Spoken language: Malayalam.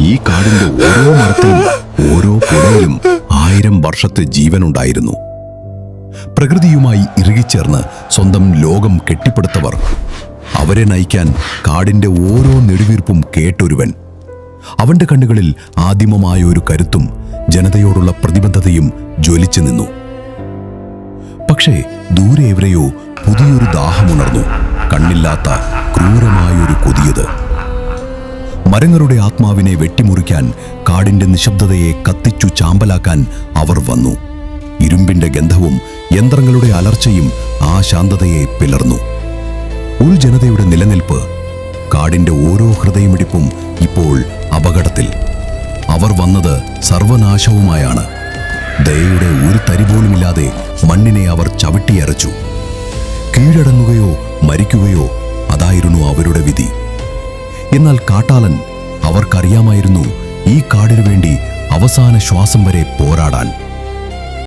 ഈ കാടിന്റെ ഓരോ മരത്തിലും ഓരോ പുഴയിലും 1000 വർഷത്തെ ജീവനുണ്ടായിരുന്നു. പ്രകൃതിയുമായി ഇറുകിച്ചേർന്ന് സ്വന്തം ലോകം കെട്ടിപ്പടുത്തവർ. അവരെ നയിക്കാൻ കാടിന്റെ ഓരോ നെടുവീർപ്പും കേട്ടൊരുവൻ. അവന്റെ കണ്ണുകളിൽ ആദിമമായ ഒരു കരുത്തും ജനതയോടുള്ള പ്രതിബദ്ധതയും ജ്വലിച്ചു നിന്നു. പക്ഷേ ദൂരെ എവിടെയോ പുതിയൊരു ദാഹമുണർന്നു. കണ്ണില്ലാത്ത ക്രൂരമായൊരു കൊതിയത്. മരങ്ങളുടെ ആത്മാവിനെ വെട്ടിമുറിക്കാൻ, കാടിന്റെ നിശബ്ദതയെ കത്തിച്ചു ചാമ്പലാക്കാൻ അവർ വന്നു. ഇരുമ്പിന്റെ ഗന്ധവും യന്ത്രങ്ങളുടെ അലർച്ചയും ആ ശാന്തതയെ പിളർന്നു. ഒരു ജനതയുടെ നിലനിൽപ്പ്, കാടിന്റെ ഓരോ ഹൃദയമിടിപ്പും ഇപ്പോൾ അപകടത്തിൽ. അവർ വന്നത് സർവനാശവുമായാണ്. ദയയുടെ ഒരു തരി പോലുമില്ലാതെ മണ്ണിനെ അവർ ചവിട്ടിയരച്ചു. കീഴടങ്ങുകയോ മരിക്കുകയോ അതായിരുന്നു അവരുടെ വിധി. എന്നാൽ കാട്ടാളൻ, അവർക്കറിയാമായിരുന്നു ഈ കാടിനു വേണ്ടി അവസാന ശ്വാസം വരെ പോരാടാൻ.